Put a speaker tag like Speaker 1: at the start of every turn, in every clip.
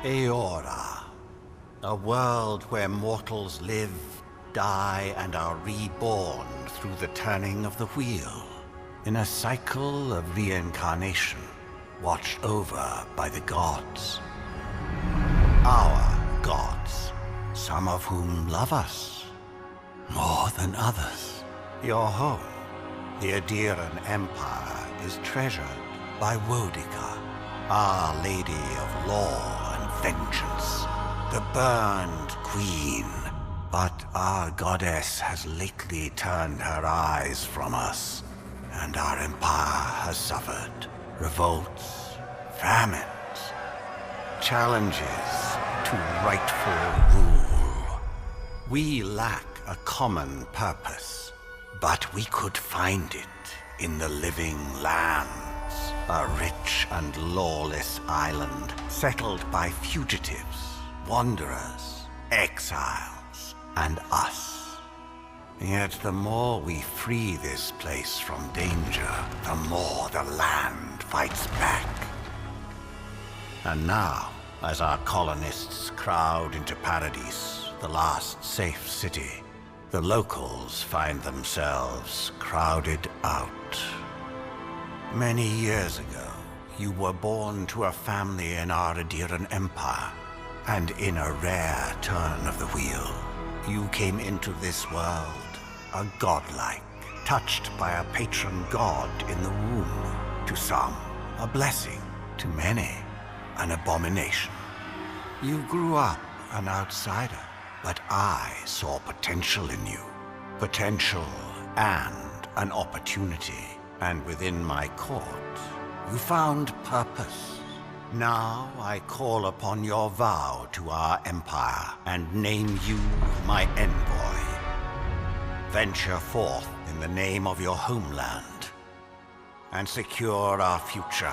Speaker 1: Eora, a world where mortals live, die, and are reborn through the turning of the wheel, in a cycle of reincarnation, watched over by the gods. Our gods, some of whom love us more than others. Your home, the Adiran Empire, is treasured by Wodica, Our Lady of Law and Vengeance, the Burned Queen. But our goddess has lately turned her eyes from us, and our empire has suffered revolts, famines, challenges to rightful rule. We lack a common purpose, but we could find it in the living lands, a rich and lawless island settled by fugitives, wanderers, exiles, and us. Yet the more we free this place from danger, the more the land fights back. And now, as our colonists crowd into Paradise, the last safe city, the locals find themselves crowded out. Many years ago, you were born to a family in our Adiran Empire, and in a rare turn of the wheel, you came into this world a godlike, touched by a patron god in the womb. To some, a blessing. To many, an abomination. You grew up an outsider, but I saw potential in you. Potential and an opportunity. And within my court, you found purpose. Now I call upon your vow to our empire and name you my envoy. Venture forth in the name of your homeland and secure our future.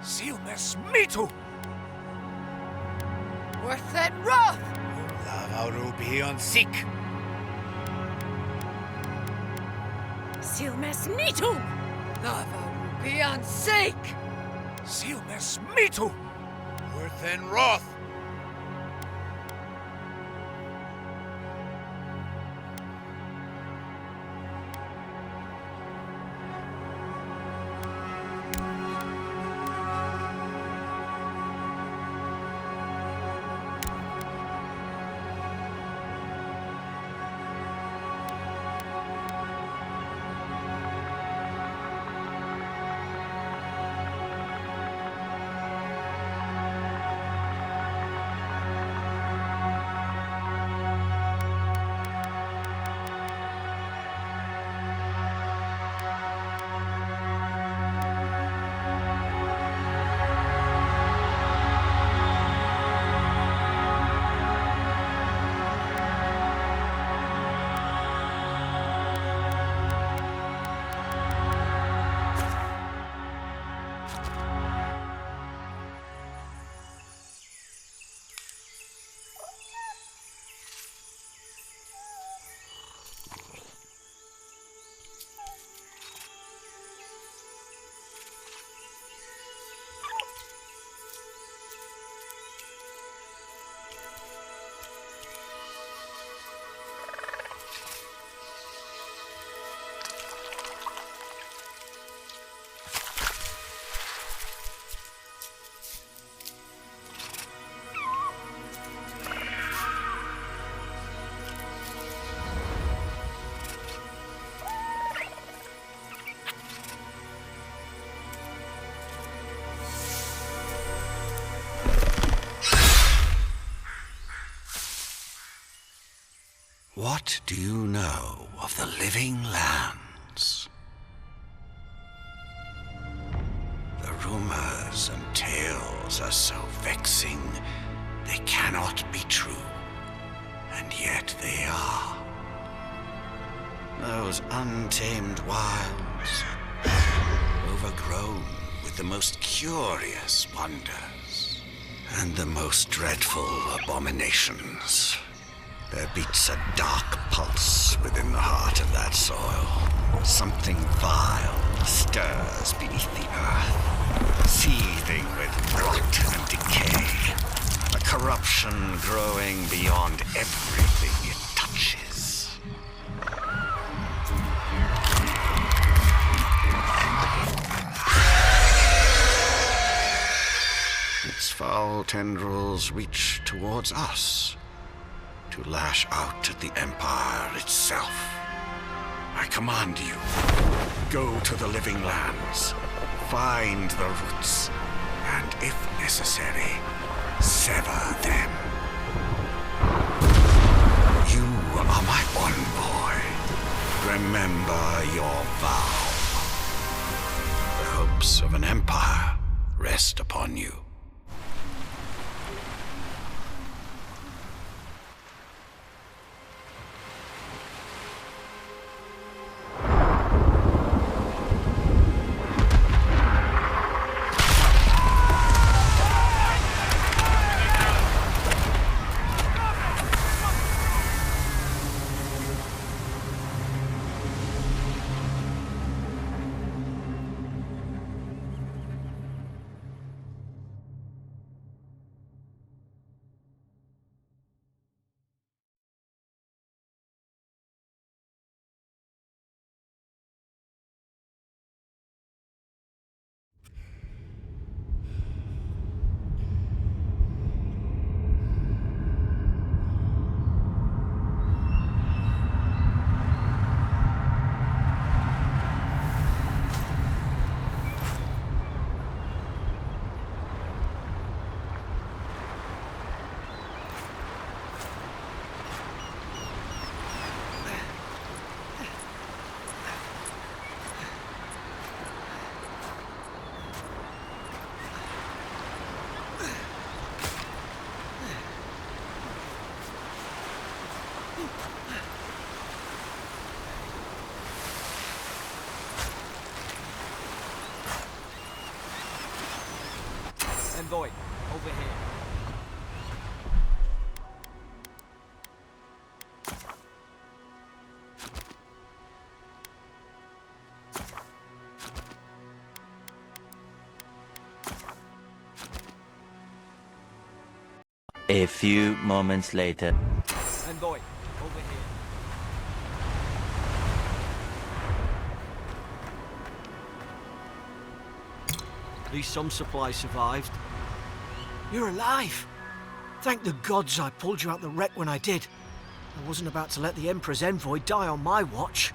Speaker 2: Silmes mitu!
Speaker 3: Worth that rough!
Speaker 2: Avowed on sick!
Speaker 3: Silmes mitu! Lava rupian sake!
Speaker 2: Silmes mitu! Worth and wrath!
Speaker 1: What do you know of the living lands? The rumors and tales are so vexing, they cannot be true, and yet they are. Those untamed wilds, overgrown with the most curious wonders and the most dreadful abominations. There beats a dark pulse within the heart of that soil. Something vile stirs beneath the earth, seething with rot and decay. A corruption growing beyond everything it touches. Its foul tendrils reach towards us, to lash out at the Empire itself. I command you, go to the living lands, find the roots, and if necessary, sever them. You are my envoy. Remember your vow. The hopes of an empire rest upon you.
Speaker 4: Envoy, over here.
Speaker 5: A few moments later.
Speaker 4: Envoy, over here. At least some supplies survived. You're alive! Thank the gods I pulled you out the wreck when I did. I wasn't about to let the Emperor's envoy die on my watch.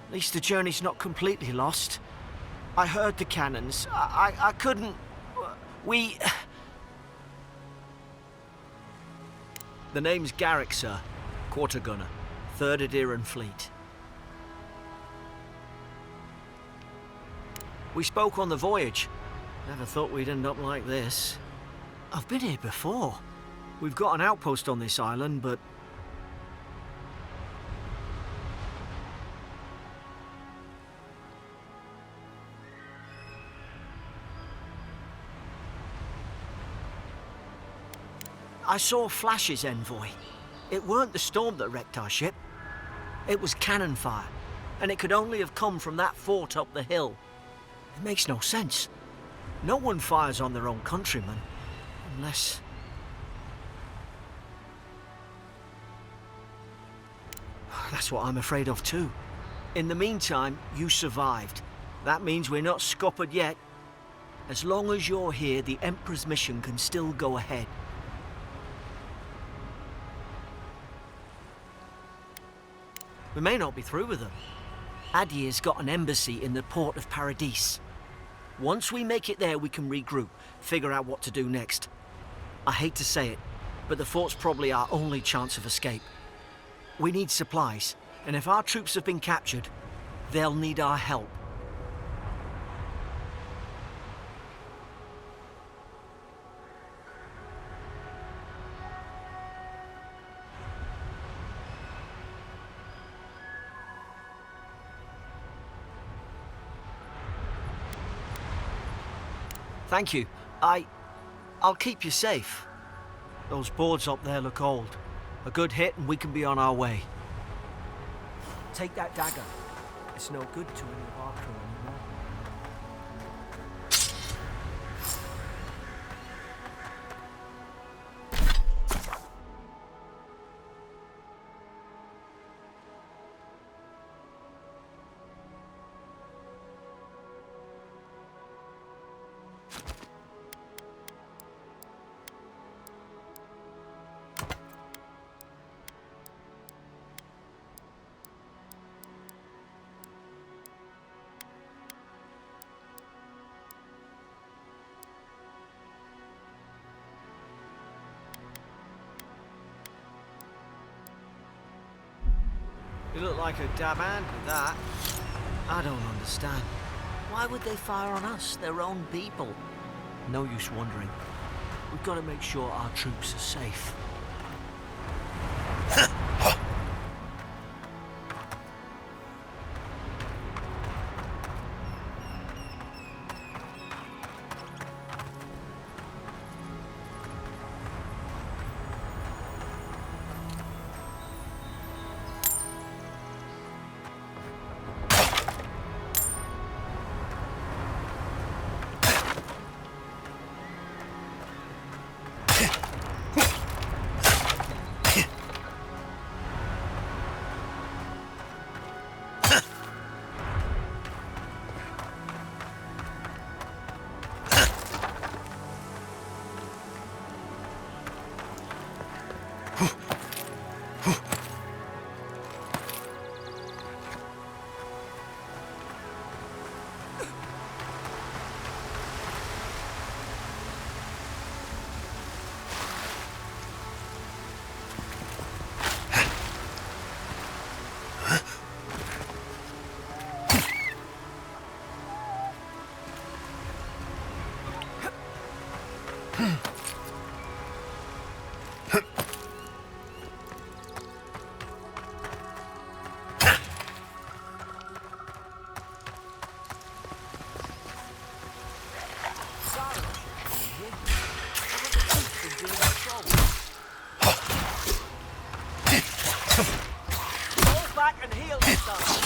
Speaker 4: At least the journey's not completely lost. I heard the cannons. I couldn't... We... The name's Garrick, sir. Quarter gunner. 3rd Adiran Fleet. We spoke on the voyage. Never thought we'd end up like this. I've been here before. We've got an outpost on this island, but... I saw flashes, Envoy. It weren't the storm that wrecked our ship. It was cannon fire, and it could only have come from that fort up the hill. It makes no sense. No one fires on their own countrymen, unless... That's what I'm afraid of too. In the meantime, you survived. That means we're not scuppered yet. As long as you're here, the Emperor's mission can still go ahead. We may not be through with them. Adir's got an embassy in the port of Paradis. Once we make it there, we can regroup, figure out what to do next. I hate to say it, but the fort's probably our only chance of escape. We need supplies, and if our troops have been captured, they'll need our help. Thank you. I'll keep you safe. Those boards up there look old. A good hit and we can be on our way. Take that dagger. It's no good to any of our crew anymore. You look like a dab hand with that. I don't understand. Why would they fire on us, their own people? No use wondering. We've got to make sure our troops are safe. Fall back and heal yourself.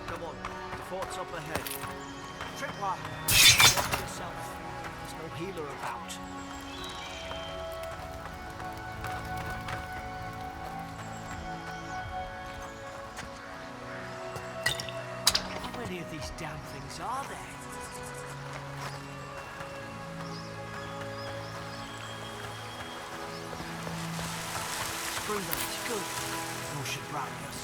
Speaker 4: Come on, the fort's up ahead. Tripwire, watch yourself. There's no healer about. How many of these damn things are there? Spring range, good. No should rally us.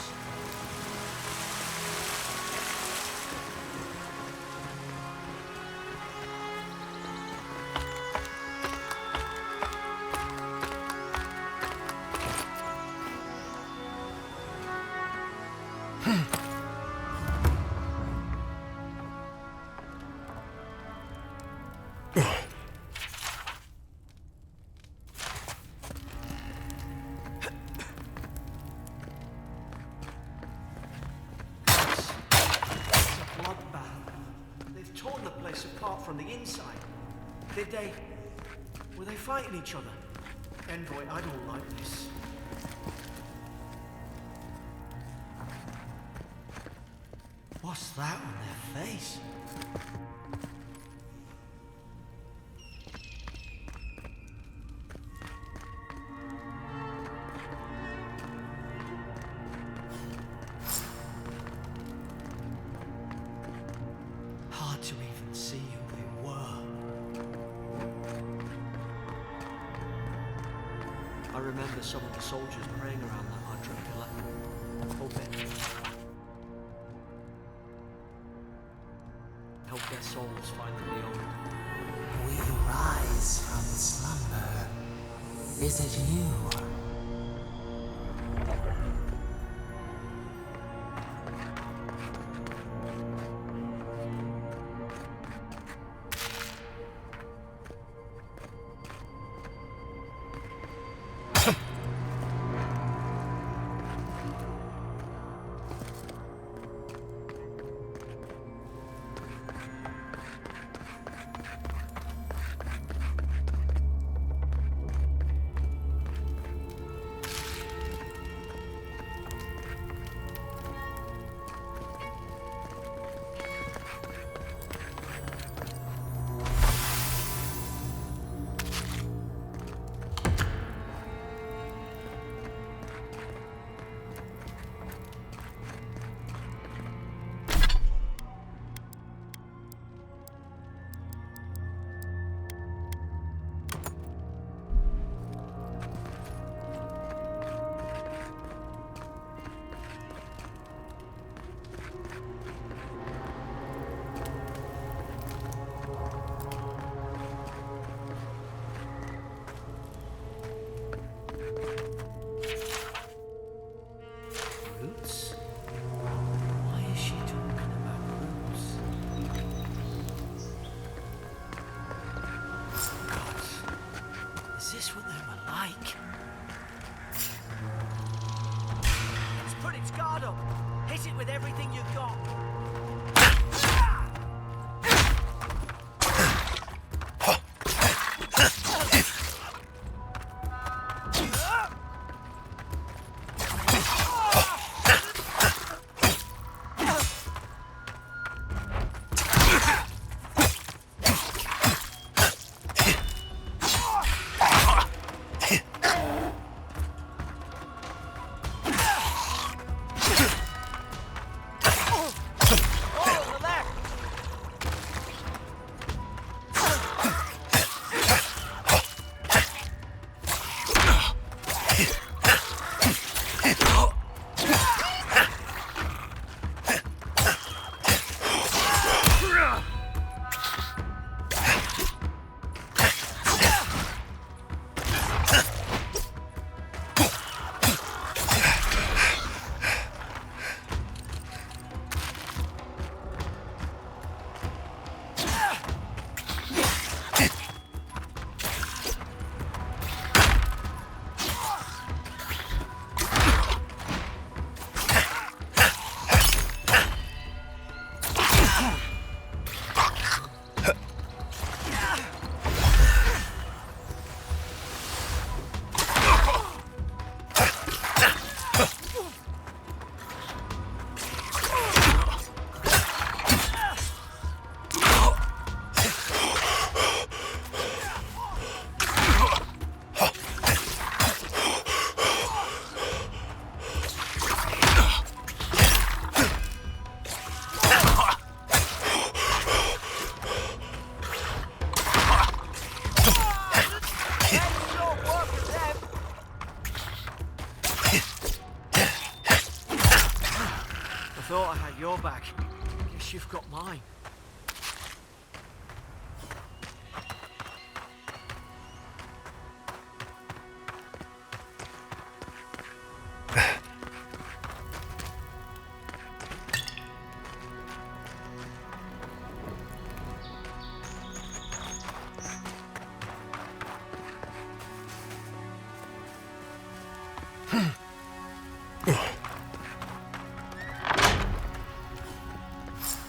Speaker 4: us apart from the inside. Did they... were they fighting each other? Envoy, I don't like this. What's that on their face? Hard to even see who they were. I remember some of the soldiers praying around that archery pillar, hoping help their souls finally be opened.
Speaker 6: We rise from slumber. Is it you?
Speaker 4: Roots? Why is she talking about roots? God, is this what they were like? Let's put its guard up. Hit it with everything you've got. I thought I had your back. Guess you've got mine.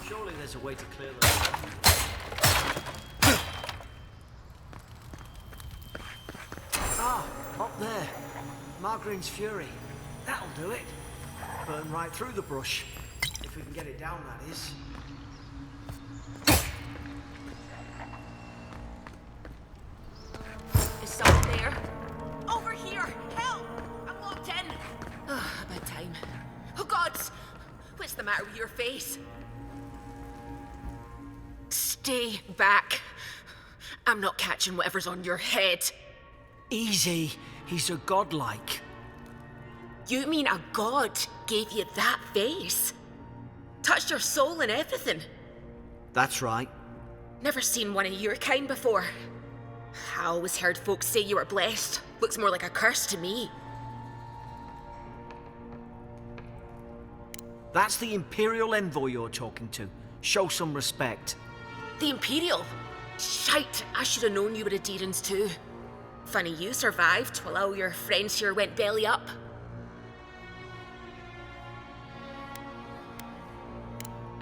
Speaker 4: Surely there's a way to clear them. Ah, up there. Margarine's Fury. That'll do it. Burn right through the brush. If we can get it down, that is.
Speaker 7: Is someone there? Over here! Help! I'm locked in! About time. Oh, gods! What's the matter with your face? Stay back. I'm not catching whatever's on your head.
Speaker 4: Easy. He's a godlike.
Speaker 7: You mean a god gave you that face? Touched your soul and everything?
Speaker 4: That's right.
Speaker 7: Never seen one of your kind before. I always heard folks say you were blessed. Looks more like a curse to me.
Speaker 4: That's the Imperial envoy you're talking to. Show some respect.
Speaker 7: The Imperial? Shite, I should have known you were Adherents too. Funny you survived while all your friends here went belly up.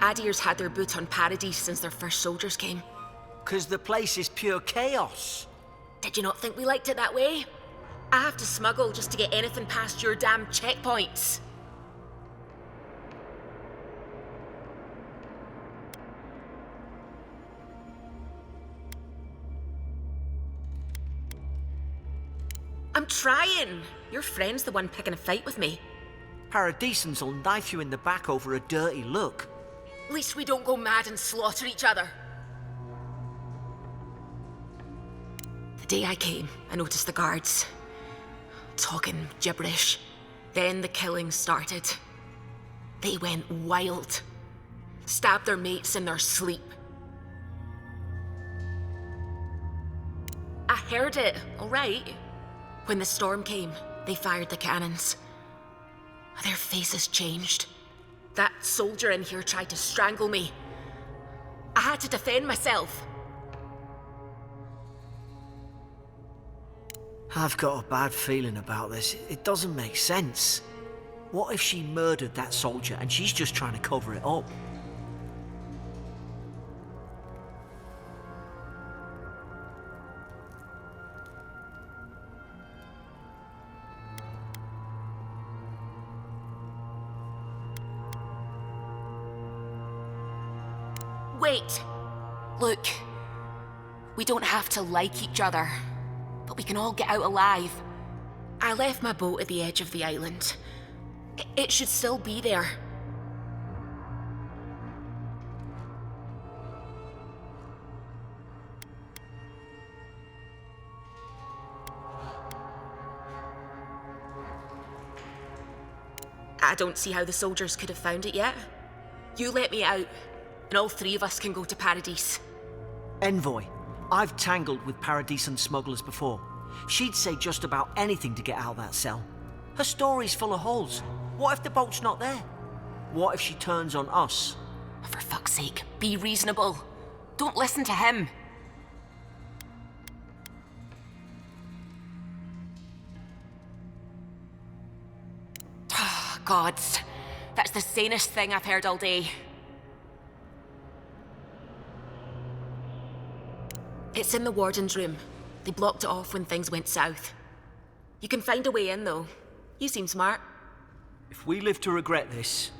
Speaker 7: Adir's had their boot on Paradise since their first soldiers came.
Speaker 4: 'Cause the place is pure chaos.
Speaker 7: Did you not think we liked it that way? I have to smuggle just to get anything past your damn checkpoints. I'm trying. Your friend's the one picking a fight with me.
Speaker 4: Paradisans will knife you in the back over a dirty look.
Speaker 7: At least we don't go mad and slaughter each other. The day I came, I noticed the guards talking gibberish. Then the killing started. They went wild. Stabbed their mates in their sleep. I heard it, all right. When the storm came, they fired the cannons. Their faces changed. That soldier in here tried to strangle me. I had to defend myself.
Speaker 4: I've got a bad feeling about this. It doesn't make sense. What if she murdered that soldier and she's just trying to cover it up?
Speaker 7: Wait. Look. We don't have to like each other, but we can all get out alive. I left my boat at the edge of the island. It should still be there. I don't see how the soldiers could have found it yet. You let me out, and all three of us can go to Paradise.
Speaker 4: Envoy, I've tangled with Paradisan smugglers before. She'd say just about anything to get out of that cell. Her story's full of holes. What if the boat's not there? What if she turns on us?
Speaker 7: For fuck's sake, be reasonable. Don't listen to him. Gods, that's the sanest thing I've heard all day. It's in the warden's room. They blocked it off when things went south. You can find a way in, though. You seem smart.
Speaker 4: If we live to regret this...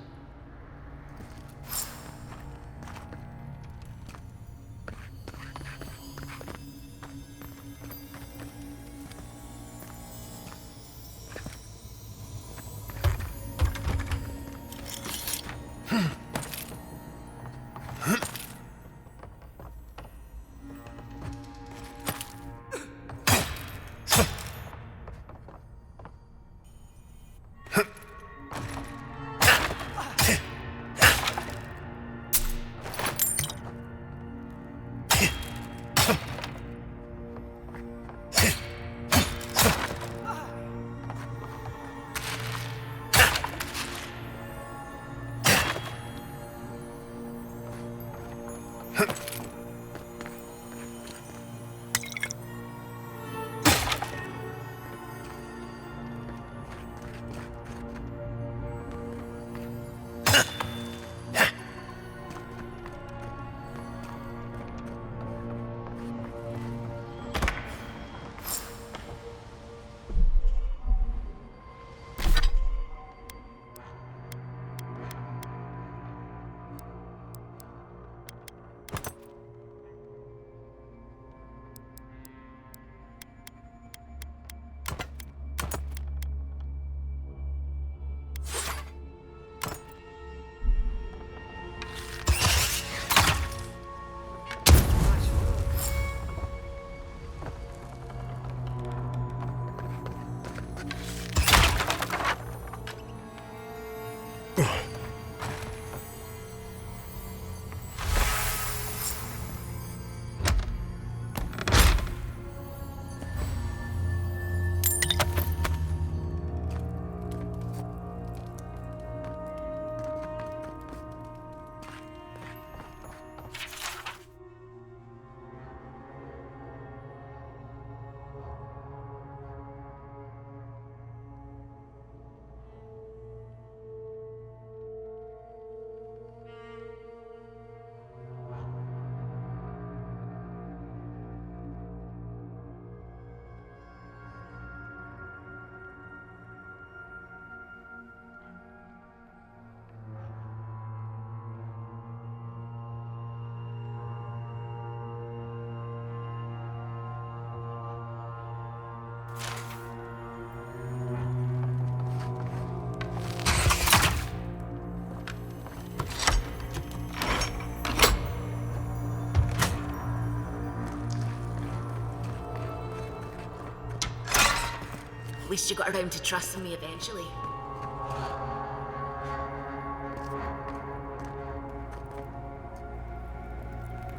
Speaker 7: least you got around to trusting me eventually.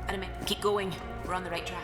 Speaker 7: Anyway, keep going. We're on the right track.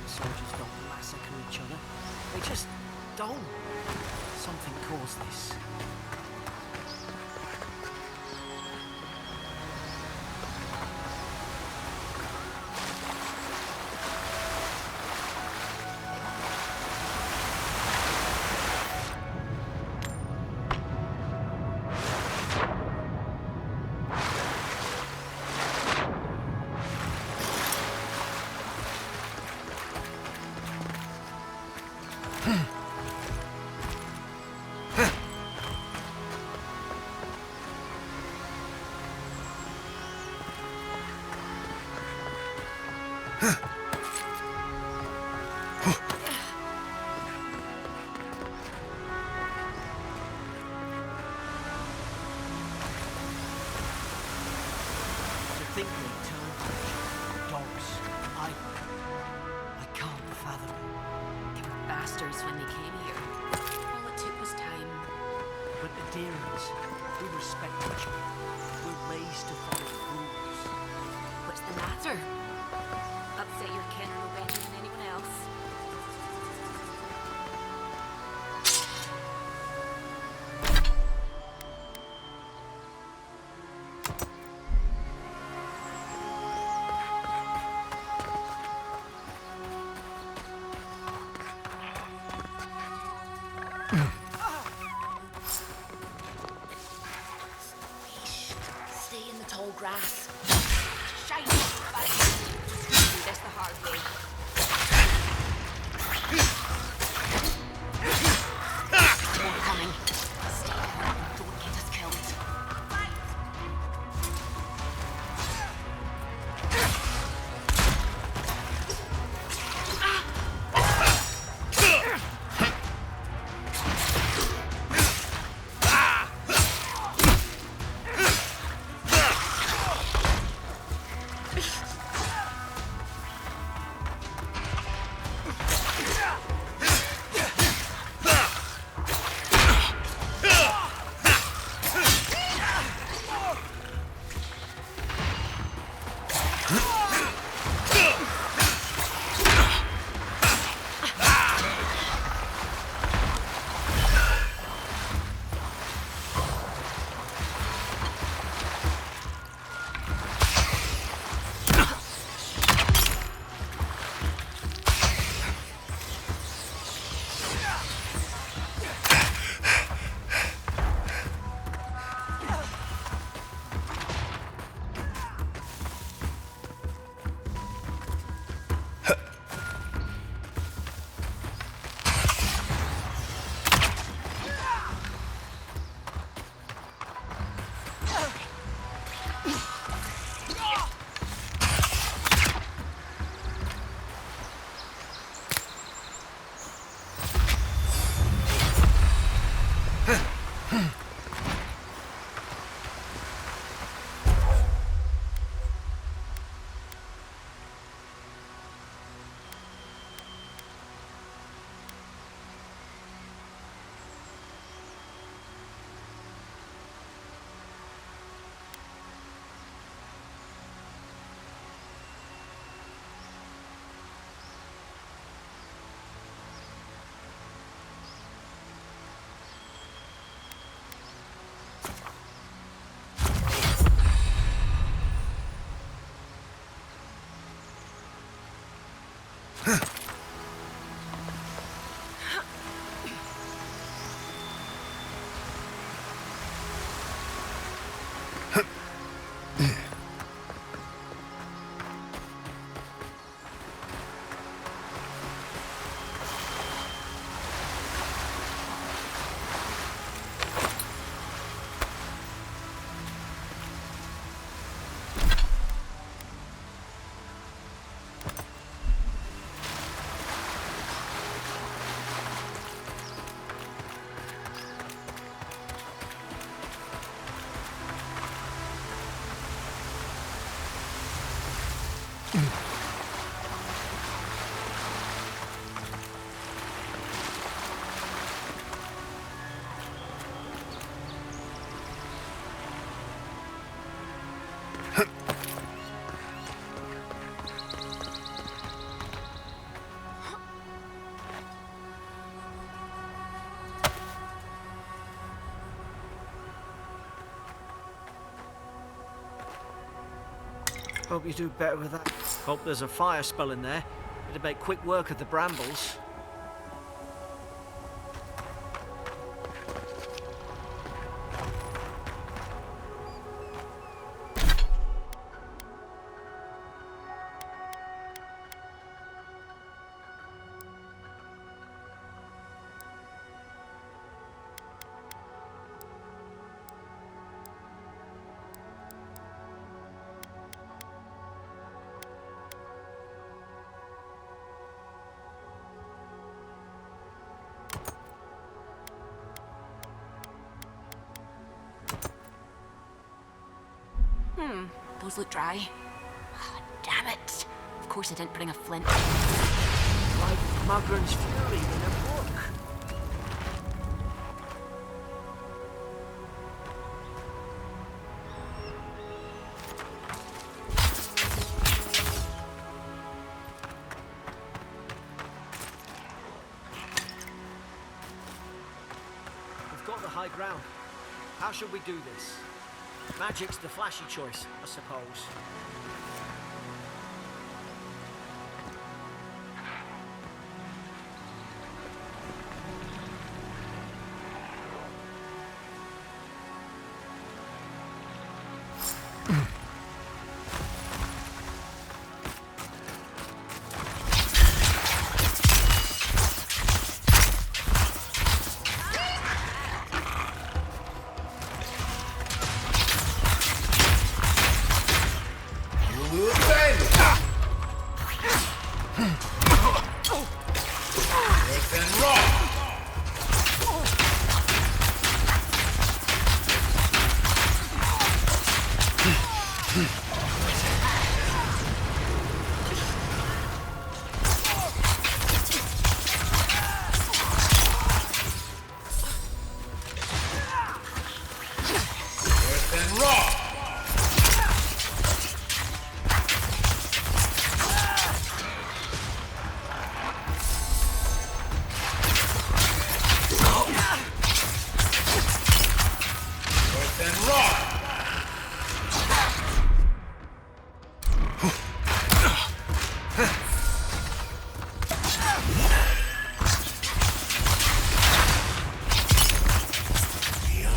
Speaker 4: Soldiers don't massacre each other. They just don't. Something caused this. Think they turned dogs. I can't fathom it.
Speaker 7: They were bastards when they came here. All it took was time.
Speaker 4: But the Deerans, we respect each other. We're raised to follow rules.
Speaker 7: What's the matter? Upset your kin no better than anyone else. Stay in the tall grass. Shine back. Do this the hard way. More coming. Stay down and don't get us killed.
Speaker 4: Hope you do better with that. Hope there's a fire spell in there. It'd make quick work of the brambles.
Speaker 7: Those look dry. Ah, damn it. Of course I didn't bring a flint.
Speaker 4: Like Magran's Fury in a book. We've got the high ground. How should we do this? Magic's the flashy choice, I suppose.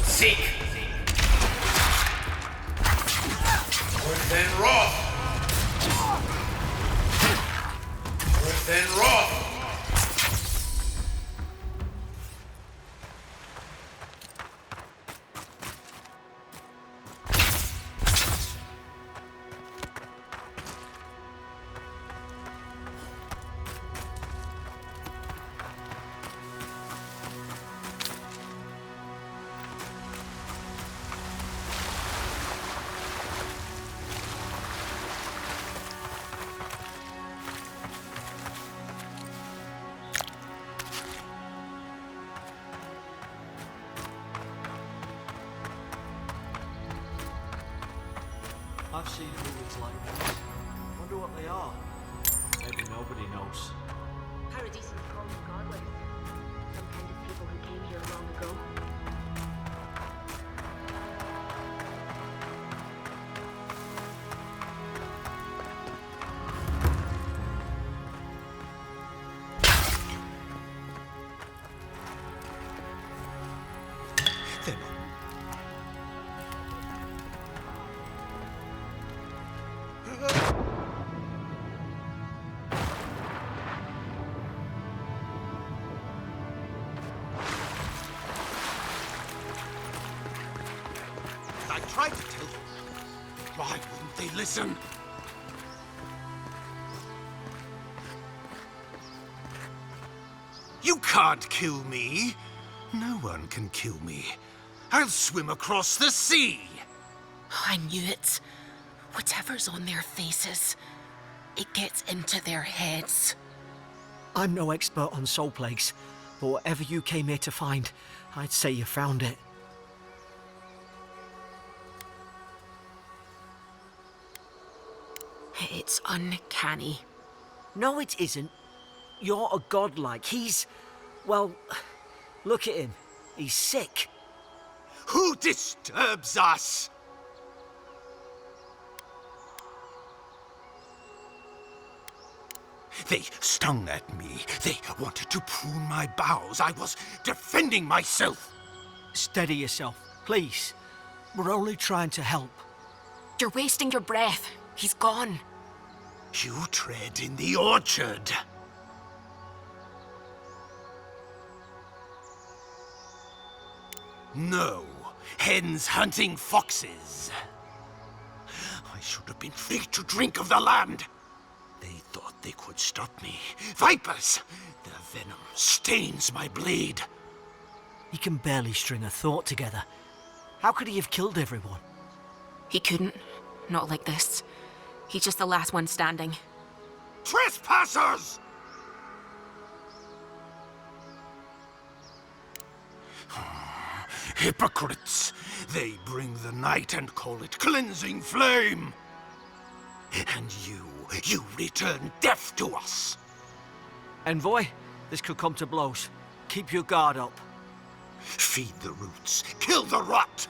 Speaker 2: Seek. Earth and Wrath. Earth and Wrath.
Speaker 4: I've seen movies like this. Wonder what they are. Maybe nobody knows.
Speaker 7: Paradise call them godless. Some kind of people who came here long ago.
Speaker 2: They're not. I tried to tell them. Why wouldn't they listen? You can't kill me. No one can kill me. I'll swim across the sea.
Speaker 7: I knew it. Whatever's on their faces. It gets into their heads.
Speaker 4: I'm no expert on soul plagues, but whatever you came here to find, I'd say you found it.
Speaker 7: It's uncanny.
Speaker 4: No, it isn't. You're a godlike. He's... well, look at him. He's sick.
Speaker 2: Who disturbs us? They stung at me. They wanted to prune my bowels. I was defending myself.
Speaker 4: Steady yourself, please. We're only trying to help.
Speaker 7: You're wasting your breath. He's gone.
Speaker 2: You tread in the orchard. No, hens hunting foxes. I should have been free to drink of the land. They thought they could stop me. Vipers! Their venom stains my blade.
Speaker 4: He can barely string a thought together. How could he have killed everyone?
Speaker 7: He couldn't. Not like this. He's just the last one standing.
Speaker 2: Trespassers! Hypocrites! They bring the night and call it cleansing flame. And you return death to us.
Speaker 4: Envoy, this could come to blows. Keep your guard up.
Speaker 2: Feed the roots, kill the rot.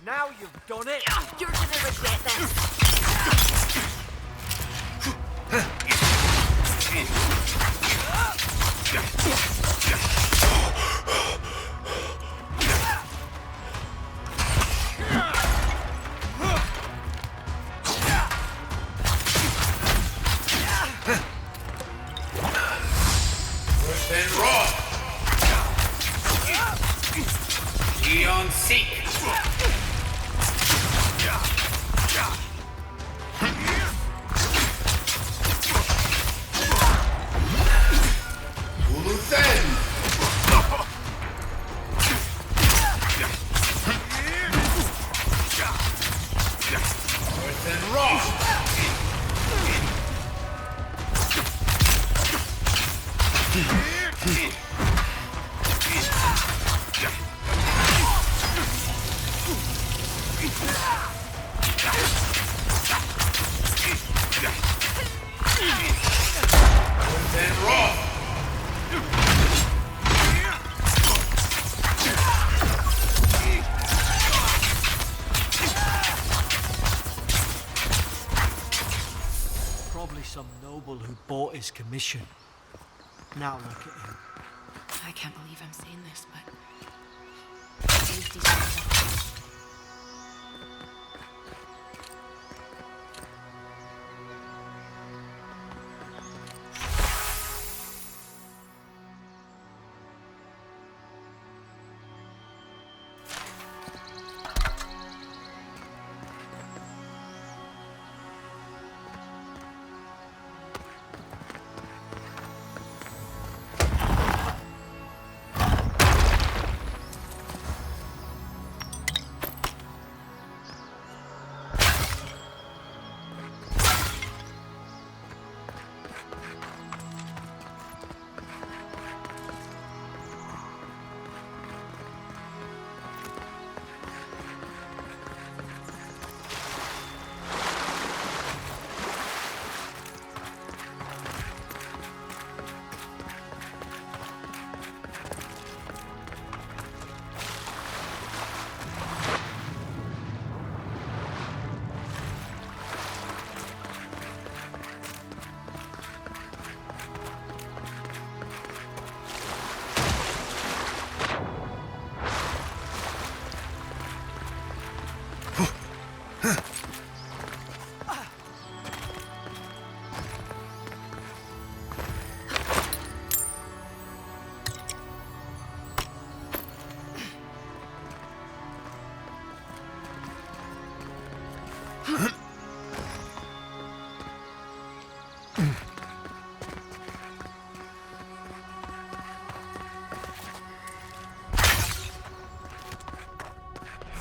Speaker 4: Now you've done it!
Speaker 7: You're gonna regret this.
Speaker 4: Probably some noble who bought his commission. Now look at him.
Speaker 7: I can't believe I'm saying this, but... at least he's not.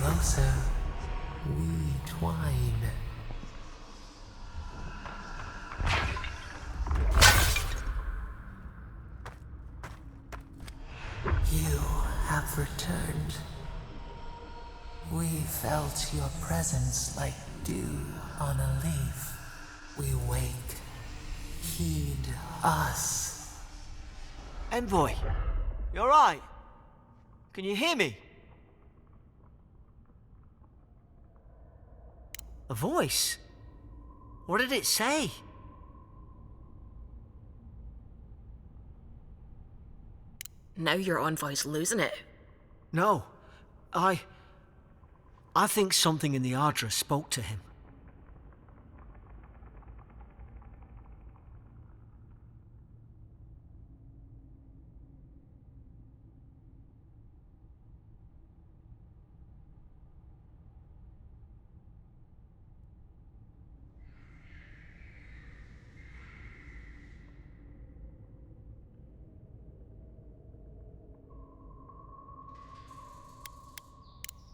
Speaker 6: Closer, we twine. have returned. We felt your presence like dew on a leaf. We wake. Heed us.
Speaker 4: Envoy, you alright? Can you hear me? A voice? What did it say?
Speaker 7: Now your envoy's losing it.
Speaker 4: No, I think something in the Ardra spoke to him.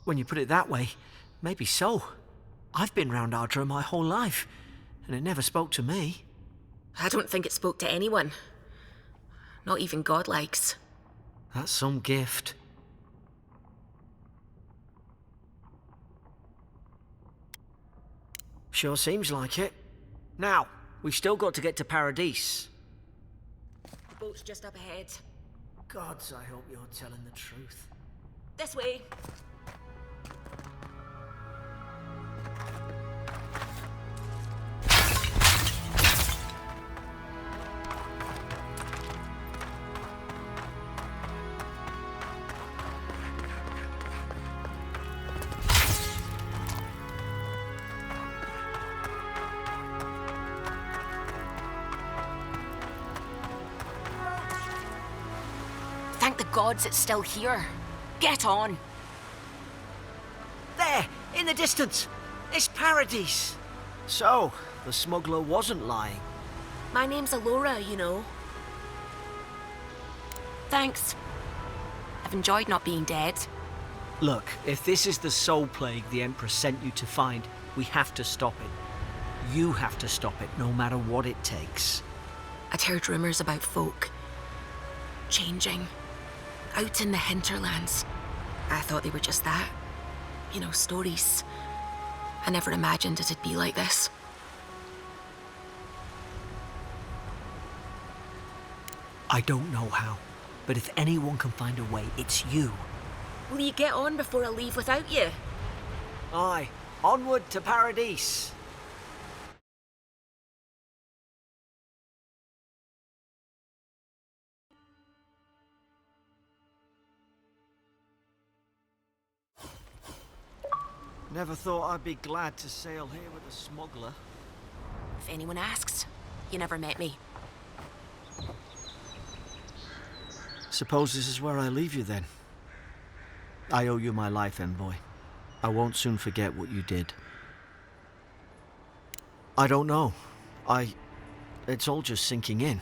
Speaker 4: When you put it that way, maybe so. I've been round Ardra my whole life, and it never spoke to me.
Speaker 7: I don't think it spoke to anyone. Not even godlikes.
Speaker 4: That's some gift. Sure seems like it. Now, we've still got to get to Paradise.
Speaker 7: The boat's just up ahead.
Speaker 4: Gods, I hope you're telling the truth.
Speaker 7: This way. Thank the gods it's still here. Get on.
Speaker 4: There, in the distance. It's Paradise. So, the smuggler wasn't lying.
Speaker 7: My name's Alora, you know. Thanks. I've enjoyed not being dead.
Speaker 4: Look, if this is the soul plague the Emperor sent you to find, we have to stop it. You have to stop it, no matter what it takes.
Speaker 7: I'd heard rumours about folk changing out in the hinterlands. I thought they were just that. You know, stories. I never imagined it'd be like this.
Speaker 4: I don't know how, but if anyone can find a way, it's you.
Speaker 7: Will you get on before I leave without you?
Speaker 4: Aye, onward to Paradise. Never thought I'd be glad to sail here with a smuggler.
Speaker 7: If anyone asks, you never met me.
Speaker 4: Suppose this is where I leave you then. I owe you my life, Envoy. I won't soon forget what you did. I don't know. It's all just sinking in.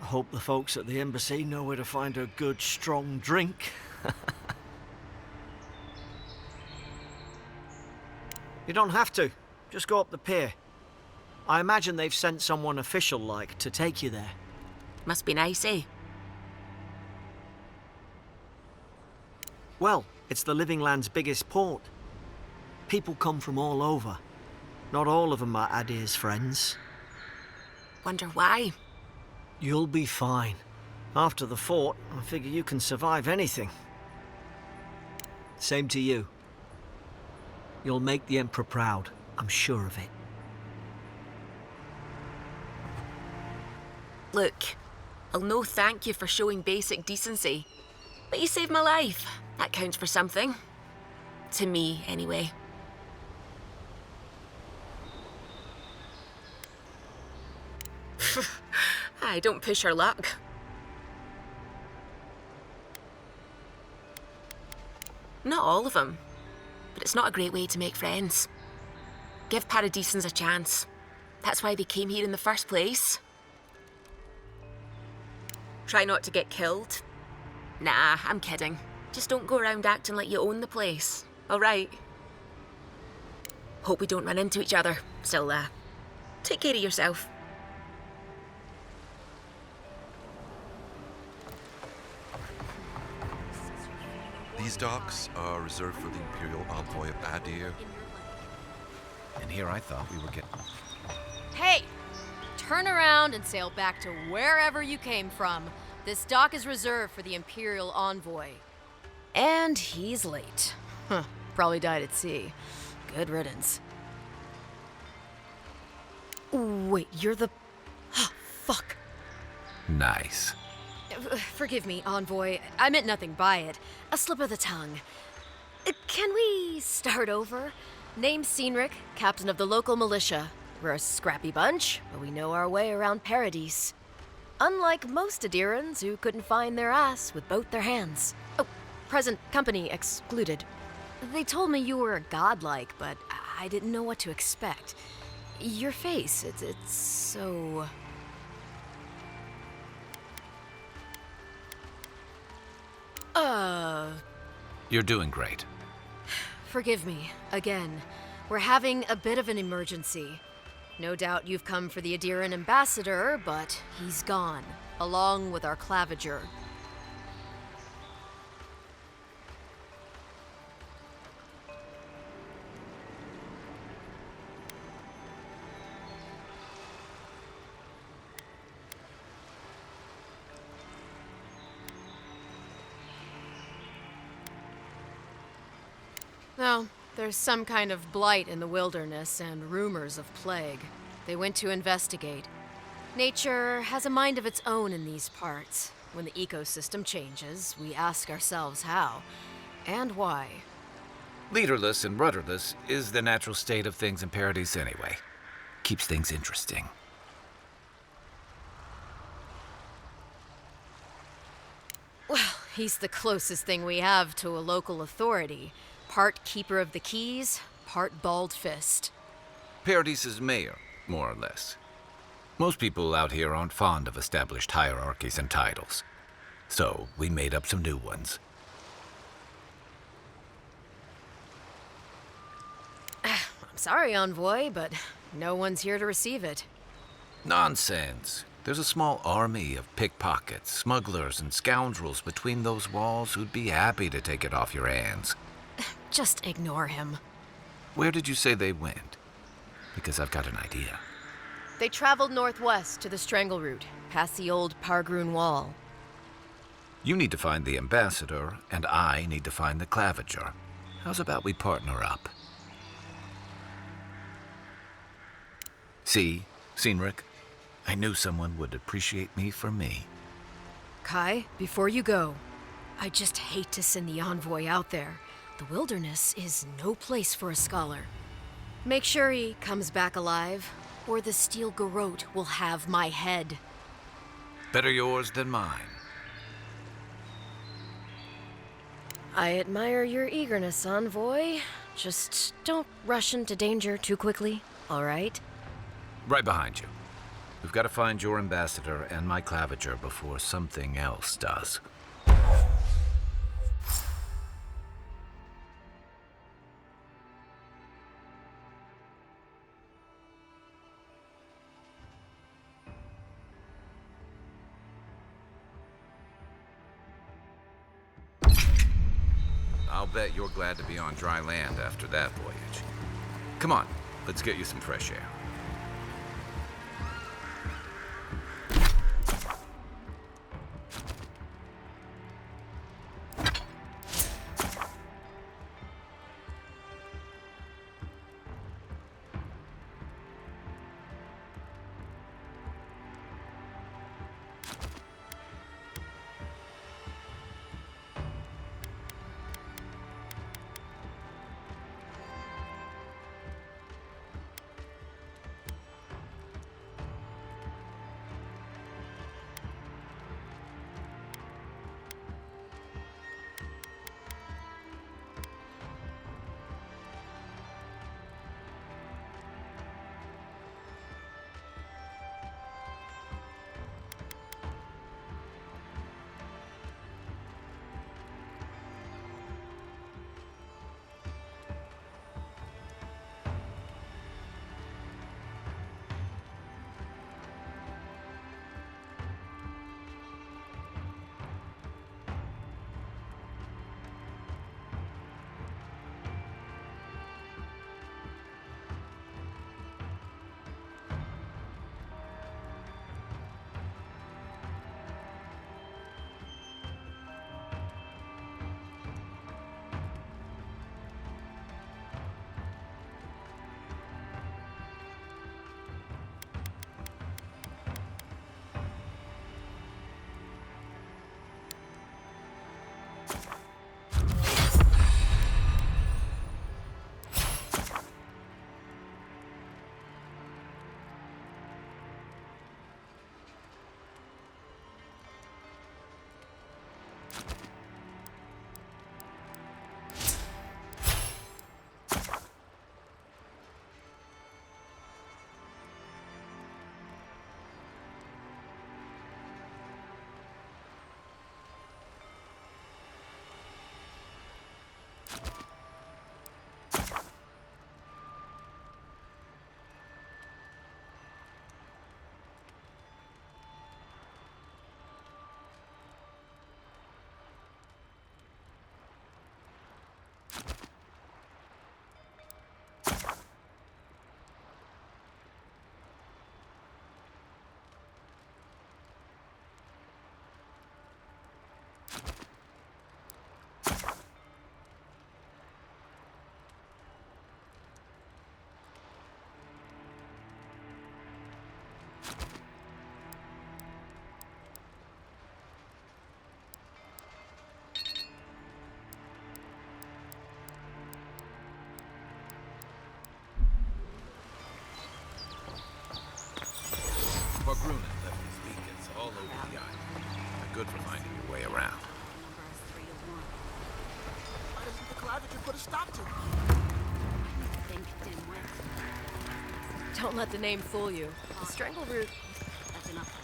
Speaker 4: I hope the folks at the embassy know where to find a good, strong drink. You don't have to. Just go up the pier. I imagine they've sent someone official-like to take you there.
Speaker 7: Must be nice, eh?
Speaker 4: Well, it's the Living Land's biggest port. People come from all over. Not all of them are Adir's friends.
Speaker 7: Wonder why?
Speaker 4: You'll be fine. After the fort, I figure you can survive anything. Same to you. You'll make the Emperor proud, I'm sure of it.
Speaker 7: Look, I'll no thank you for showing basic decency. But you saved my life. That counts for something. To me, anyway. I don't push her luck. Not all of them. But it's not a great way to make friends. Give Paradisans a chance. That's why they came here in the first place. Try not to get killed. Nah, I'm kidding. Just don't go around acting like you own the place, alright? Hope we don't run into each other. Still, take care of yourself.
Speaker 8: These docks are reserved for the Imperial Envoy of Adir.
Speaker 9: And here I thought we were getting...
Speaker 10: Hey! Turn around and sail back to wherever you came from. This dock is reserved for the Imperial Envoy. And he's late. Huh, probably died at sea. Good riddance. Wait, you're the... Fuck.
Speaker 9: Nice.
Speaker 10: Forgive me, Envoy. I meant nothing by it. A slip of the tongue. Can we start over? Name's Cynric, captain of the local militia. We're a scrappy bunch, but we know our way around Paradise. Unlike most Adirans who couldn't find their ass with both their hands. Oh, present company excluded. They told me you were godlike, but I didn't know what to expect. Your face, it's so...
Speaker 9: You're doing great.
Speaker 10: Forgive me, again. We're having a bit of an emergency. No doubt you've come for the Adiran ambassador, but he's gone, along with our claviger. Well, there's some kind of blight in the wilderness and rumors of plague. They went to investigate. Nature has a mind of its own in these parts. When the ecosystem changes, we ask ourselves how and why.
Speaker 9: Leaderless and rudderless is the natural state of things in Paradise anyway. Keeps things interesting.
Speaker 10: Well, he's the closest thing we have to a local authority. Part keeper of the keys, part bald fist.
Speaker 9: Paradise's mayor, more or less. Most people out here aren't fond of established hierarchies and titles. So we made up some new ones.
Speaker 10: I'm sorry, Envoy, but no one's here to receive it.
Speaker 9: Nonsense. There's a small army of pickpockets, smugglers, and scoundrels between those walls who'd be happy to take it off your hands.
Speaker 10: Just ignore him.
Speaker 9: Where did you say they went? Because I've got an idea.
Speaker 10: They traveled northwest to the Strangle Route, past the old Pargroon Wall.
Speaker 9: You need to find the ambassador, and I need to find the claviger. How's about we partner up? See, Cynric? I knew someone would appreciate me for me.
Speaker 10: Kai, before you go, I just hate to send the Envoy out there. The wilderness is no place for a scholar. Make sure he comes back alive, or the Steel Garrote will have my head.
Speaker 9: Better yours than mine.
Speaker 10: I admire your eagerness, Envoy. Just don't rush into danger too quickly, all right?
Speaker 9: Right behind you. We've got to find your ambassador and my claviger before something else does. I'll bet you're glad to be on dry land after that voyage. Come on, let's get you some fresh air. good for finding your way around.
Speaker 2: Items in the clavicle put a stop to.
Speaker 3: Think, dimwit.
Speaker 10: Don't let the name fool you. The strangle root.
Speaker 3: That's enough.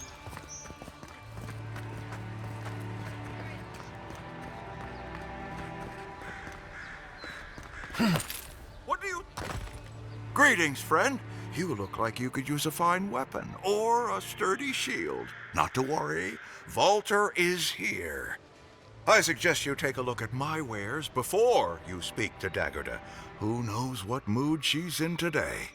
Speaker 11: What do you... Greetings, friend. You look like you could use a fine weapon or a sturdy shield. Not to worry, Volter is here. I suggest you take a look at my wares before you speak to Daggerda. Who knows what mood she's in today?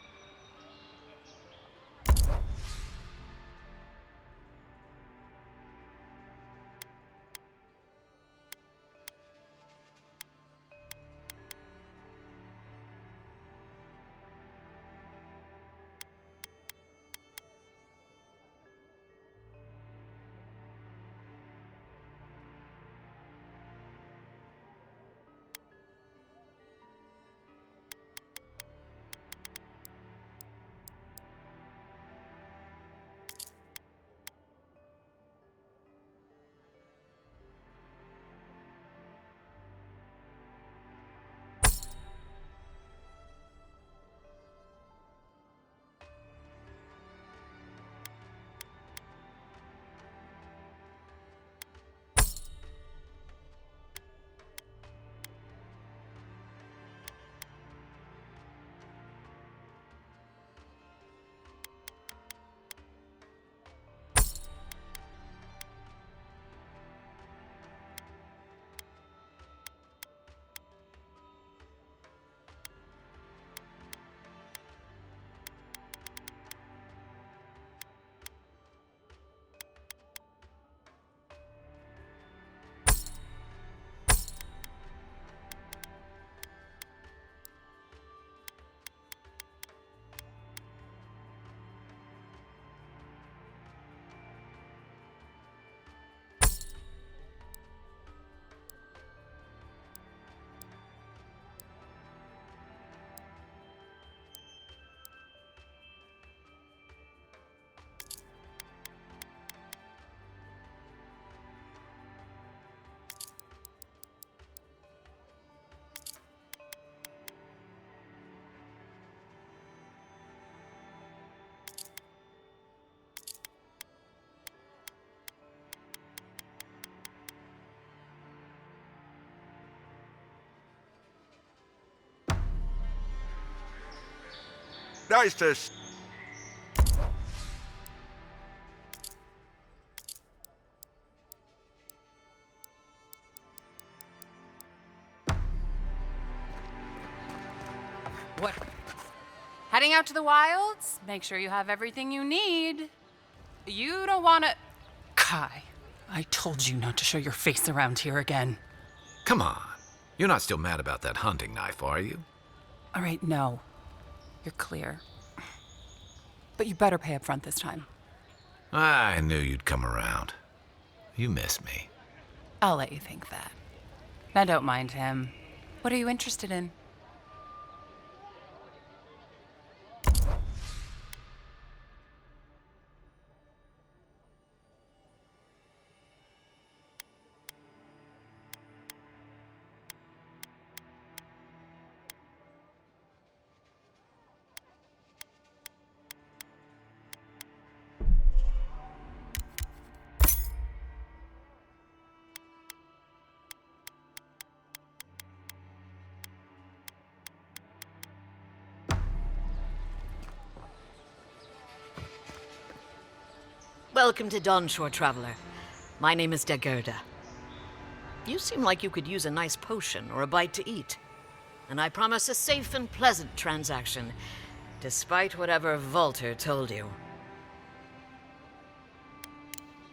Speaker 11: Nice to...
Speaker 12: What? Heading out to the wilds? Make sure you have everything you need. You don't wanna... Kai, I told you not to show your face around here again.
Speaker 9: Come on. You're not still mad about that hunting knife, are you?
Speaker 12: All right, no. You're clear. But you better pay up front this time.
Speaker 9: I knew you'd come around. You miss me.
Speaker 12: I'll let you think that. Now don't mind him. What are you interested in?
Speaker 13: Welcome to Dawnshore, Traveler. My name is Daggerda. You seem like you could use a nice potion or a bite to eat. And I promise a safe and pleasant transaction, despite whatever Volter told you.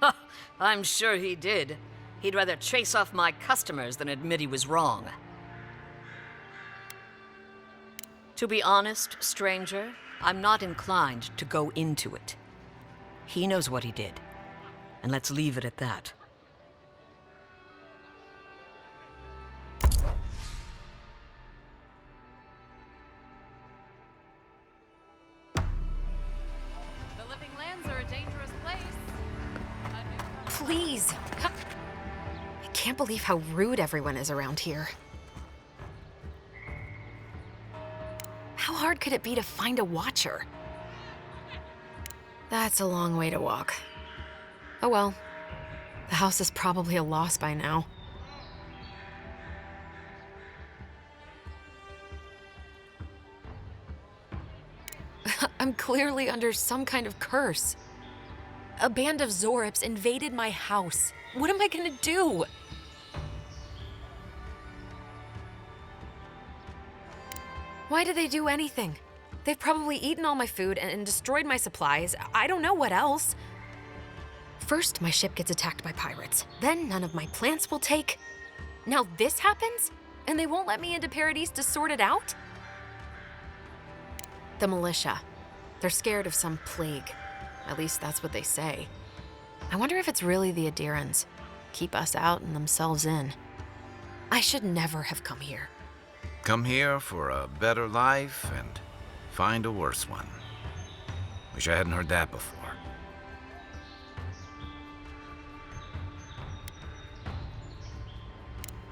Speaker 13: Ha! I'm sure he did. He'd rather chase off my customers than admit he was wrong. To be honest, stranger, I'm not inclined to go into it. He knows what he did, and let's leave it at that.
Speaker 12: The living lands are a dangerous place.
Speaker 10: Please. can't believe how rude everyone is around here. How hard could it be to find a watcher? That's a long way to walk. Oh well. The house is probably a loss by now. I'm clearly under some kind of curse. A band of Zorips invaded my house. What am I gonna do? Why did they do anything? They've probably eaten all my food and destroyed my supplies. I don't know what else. First, my ship gets attacked by pirates. Then none of my plants will take. Now this happens? And they won't let me into Paradise to sort it out? The militia. They're scared of some plague. At least that's what they say. I wonder if it's really the Adirans. Keep us out and themselves in. I should never have come here.
Speaker 9: Come here for a better life and find a worse one. Wish I hadn't heard that before.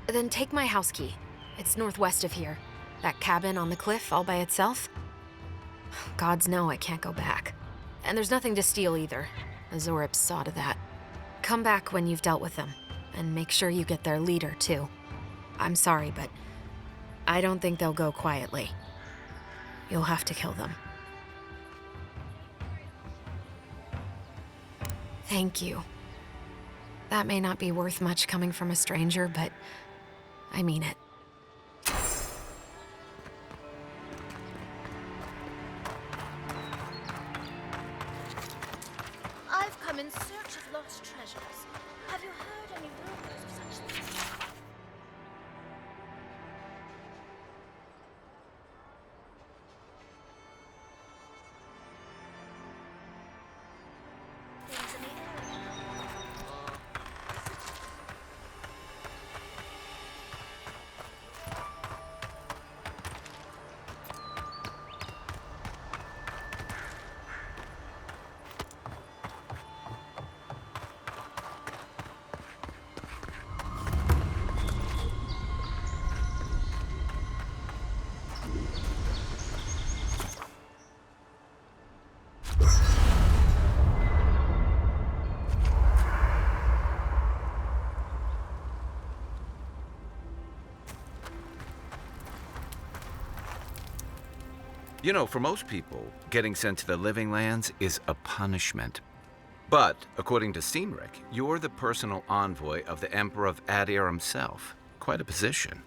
Speaker 10: Then take my house key. It's northwest of here. That cabin on the cliff all by itself. Gods know I can't go back. And there's nothing to steal either. The Zorips saw to that. Come back when you've dealt with them. And make sure you get their leader, too. I'm sorry, but I don't think they'll go quietly. You'll have to kill them. Thank you. That may not be worth much coming from a stranger, but I mean it.
Speaker 14: I've come in search of lost treasures. Have you heard any rumors of such things? Things in the air.
Speaker 9: You know, for most people, getting sent to the Living Lands is a punishment. But, according to Cynric, you're the personal envoy of the Emperor of Adir himself. Quite a position.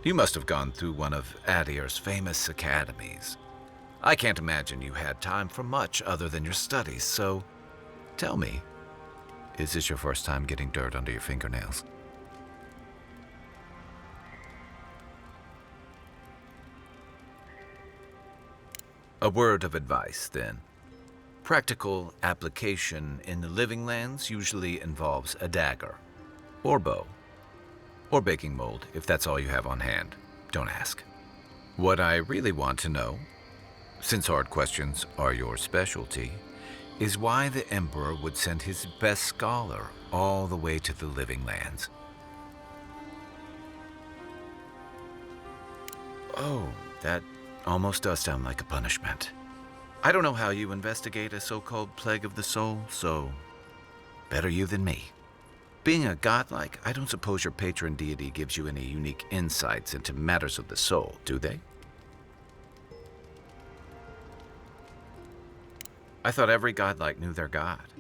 Speaker 9: You must have gone through one of Adir's famous academies. I can't imagine you had time for much other than your studies, so tell me, is this your first time getting dirt under your fingernails? A word of advice, then. Practical application in the Living Lands usually involves a dagger, or bow, or baking mold, if that's all you have on hand. Don't ask. What I really want to know, since hard questions are your specialty, is why the Emperor would send his best scholar all the way to the Living Lands. Oh, that almost does sound like a punishment. I don't know how you investigate a so-called plague of the soul, so better you than me. Being a godlike, I don't suppose your patron deity gives you any unique insights into matters of the soul, do they? I thought every godlike knew their god.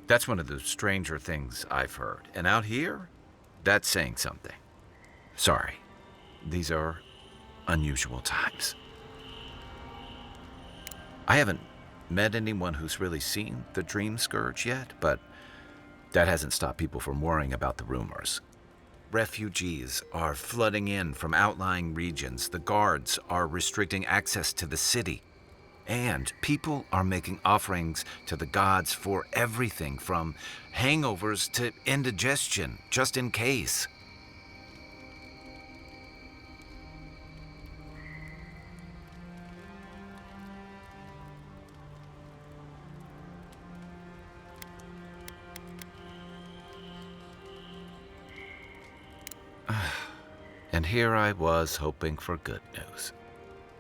Speaker 9: That's one of the stranger things I've heard. And out here, that's saying something. Sorry, these are unusual times. I haven't met anyone who's really seen the Dream Scourge yet, but that hasn't stopped people from worrying about the rumors. Refugees are flooding in from outlying regions. The guards are restricting access to the city. And people are making offerings to the gods for everything from hangovers to indigestion, just in case. And here I was hoping for good news.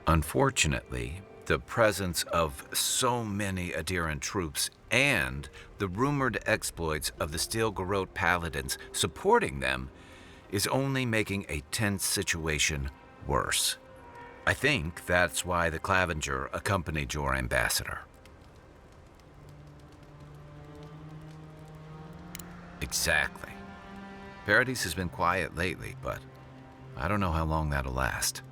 Speaker 9: Unfortunately, the presence of so many Adiran troops and the rumored exploits of the Steel Garrote paladins supporting them is only making a tense situation worse. I think that's why the Clavenger accompanied your ambassador. Exactly. Paradise has been quiet lately, but I don't know how long that'll last.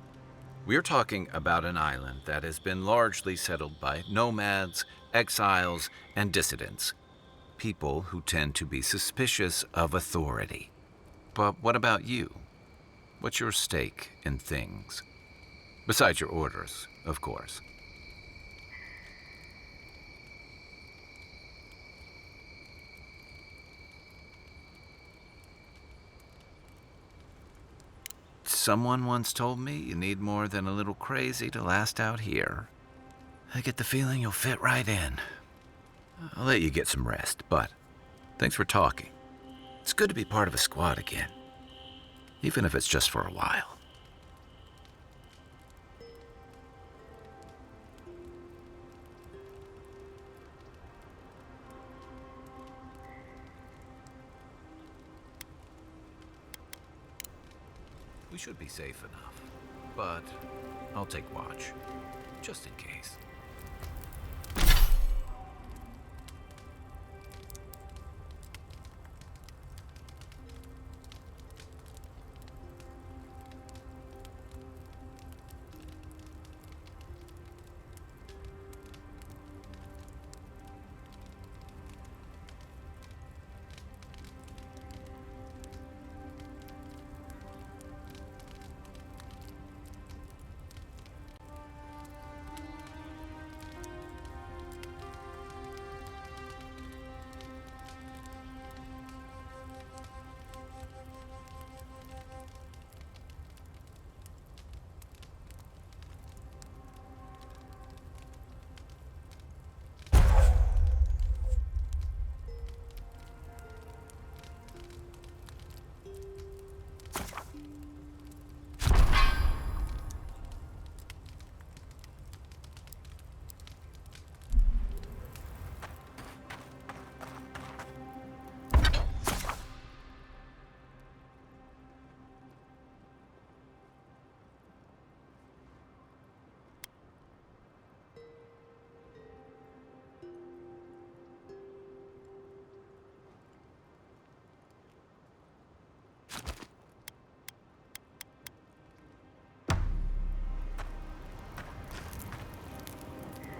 Speaker 9: We're talking about an island that has been largely settled by nomads, exiles, and dissidents. People who tend to be suspicious of authority. But what about you? What's your stake in things? Besides your orders, of course. Someone once told me you need more than a little crazy to last out here. I get the feeling you'll fit right in. I'll let you get some rest, but thanks for talking. It's good to be part of a squad again, even if it's just for a while. We should be safe enough, but I'll take watch, just in case.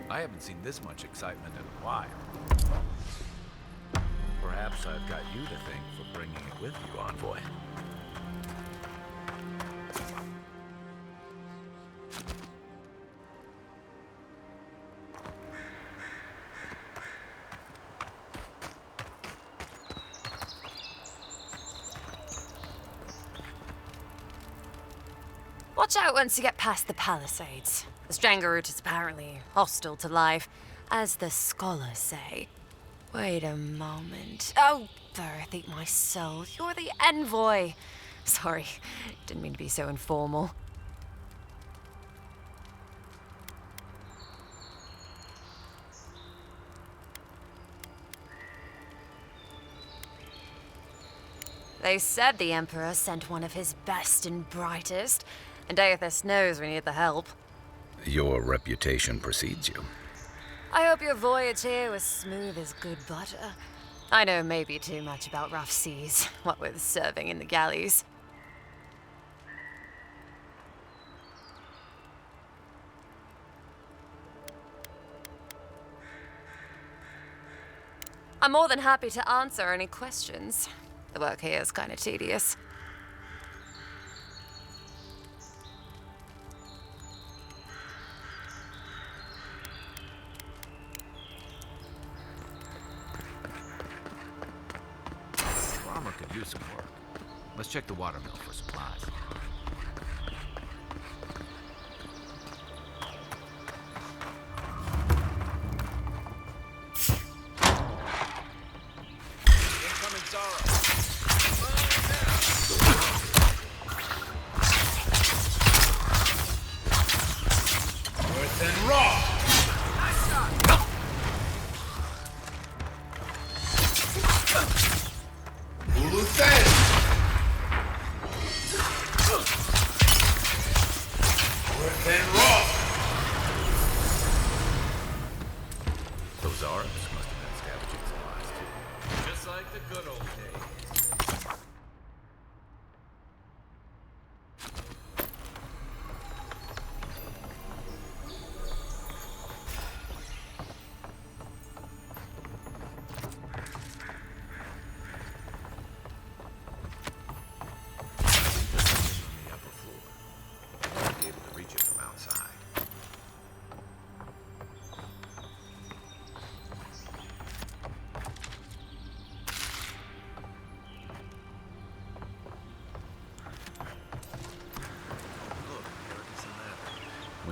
Speaker 9: I haven't seen this much excitement in a while. Perhaps I've got you to thank for bringing it with you, Envoy.
Speaker 10: Watch out once you get past the palisades. The Strangarroot is apparently hostile to life, as the scholars say. Wait a moment. Oh, Birth, eat my soul. You're the envoy. Sorry, didn't mean to be so informal. They said the Emperor sent one of his best and brightest, and Aethys knows we need the help.
Speaker 9: Your reputation precedes you.
Speaker 10: I hope your voyage here was smooth as good butter. I know maybe too much about rough seas, what with serving in the galleys. I'm more than happy to answer any questions. The work here is kind of tedious.
Speaker 9: Your armor could use some work. Let's check the watermill for supplies. Incoming Zara.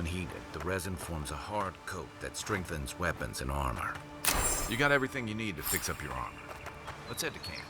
Speaker 9: When heated, the resin forms a hard coat that strengthens weapons and armor. You got everything you need to fix up your armor. Let's head to camp.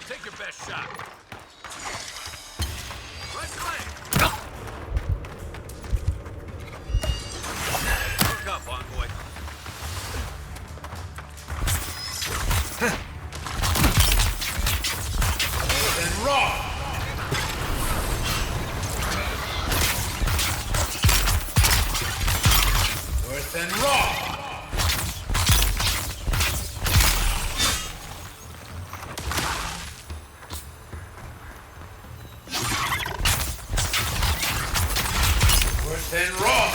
Speaker 9: Take your best shot. Right flank. Hook up, envoy. And raw. Worse than raw. Then raw.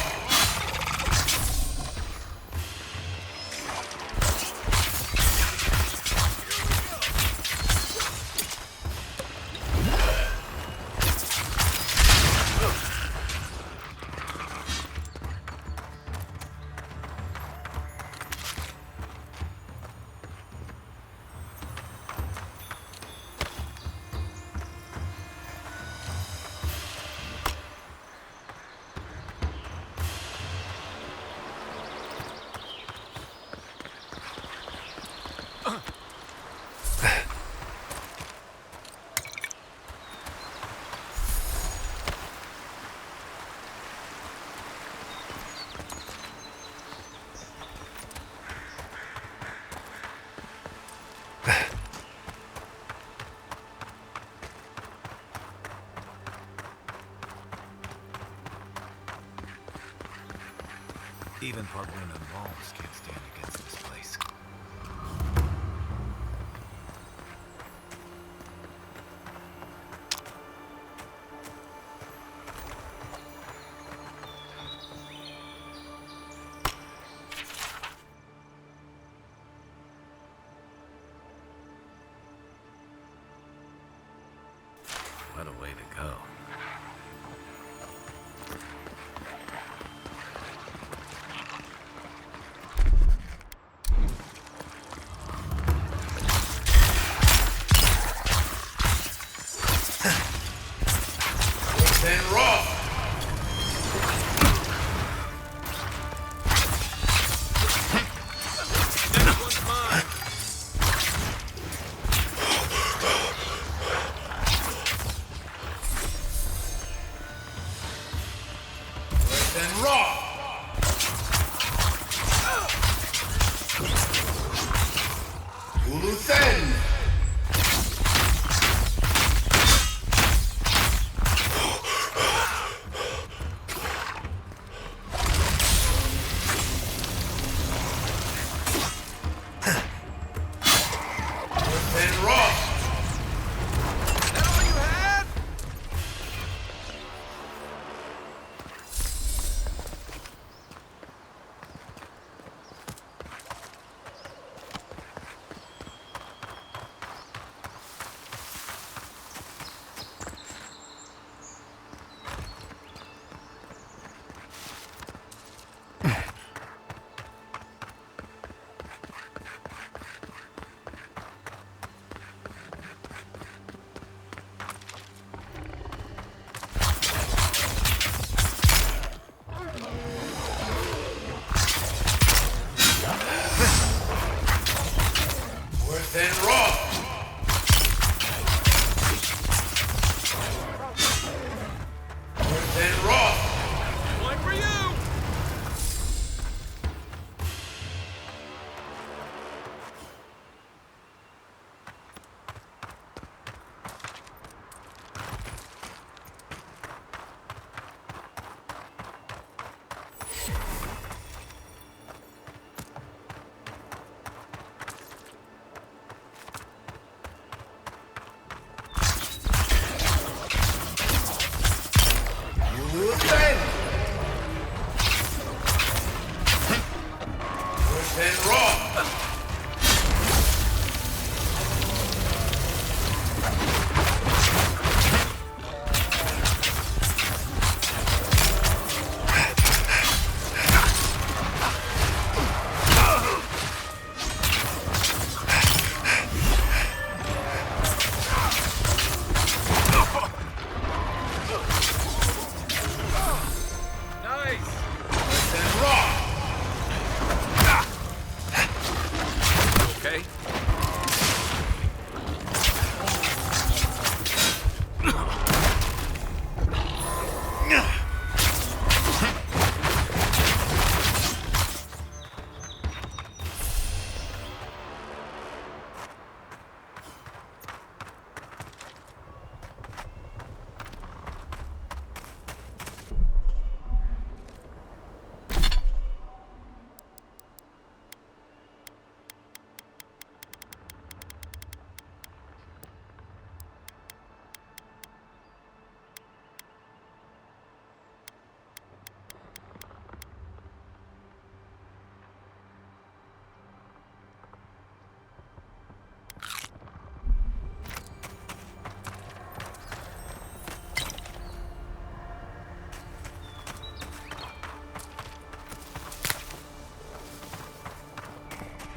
Speaker 9: Even Parkland and walls can't stand against this place. What a way to go. Then raw. Next one's mine.
Speaker 2: and raw!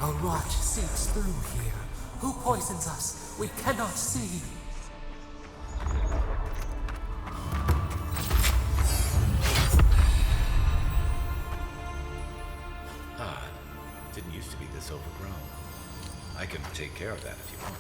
Speaker 6: A rot seeps through here. Who poisons us? We cannot see.
Speaker 9: Didn't used to be this overgrown. I can take care of that if you want.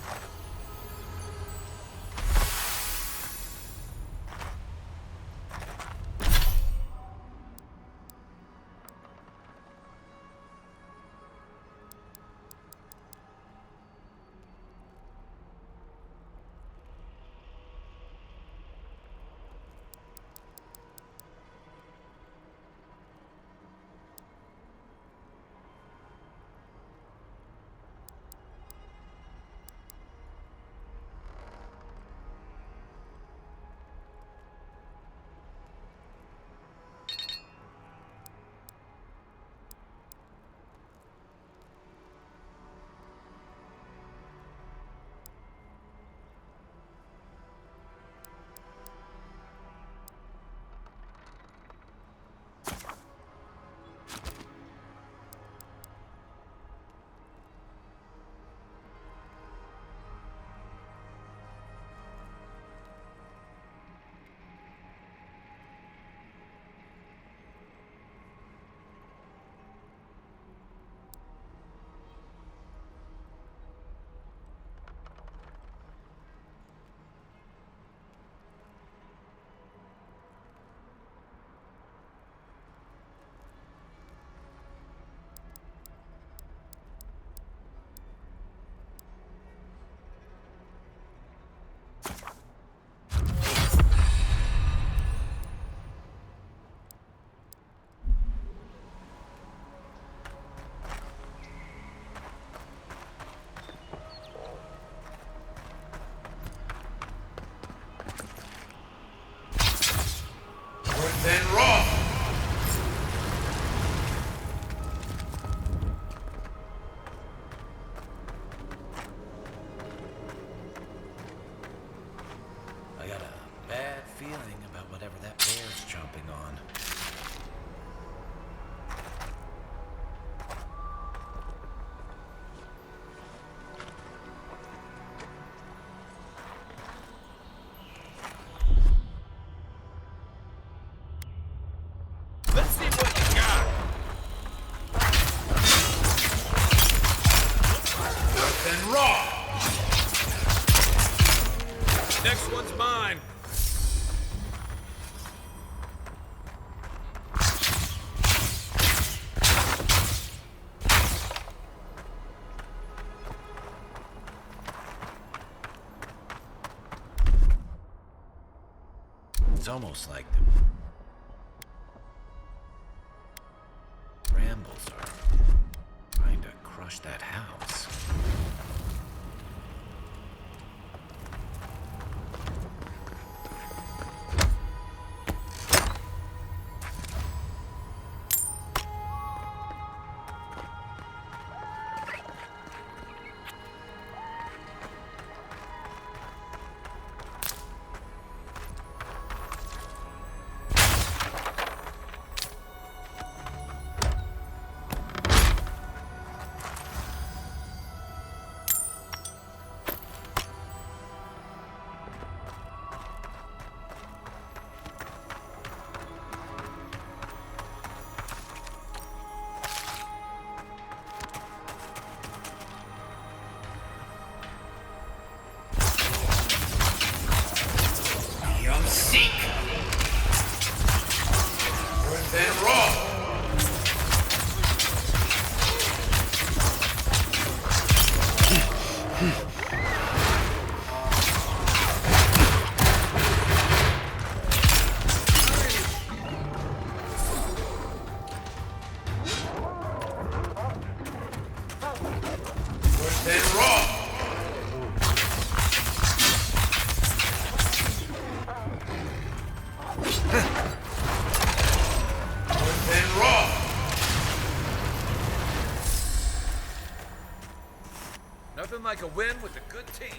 Speaker 2: And raw!
Speaker 9: I got a bad feeling about whatever that bear's chomping on.
Speaker 2: Let's see what you got! And raw! Next one's mine!
Speaker 9: It's almost like the brambles are trying to crush that house.
Speaker 2: Then rock! Then rock!
Speaker 9: Nothing like a win with a good team.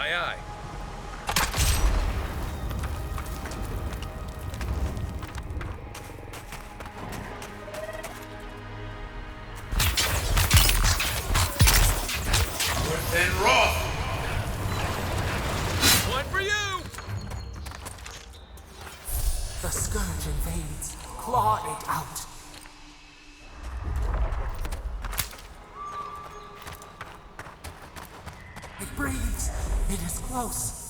Speaker 9: Aye, aye.
Speaker 2: Then rock!
Speaker 9: One for you!
Speaker 6: The scourge invades. Claw it out. It breathes. It is close.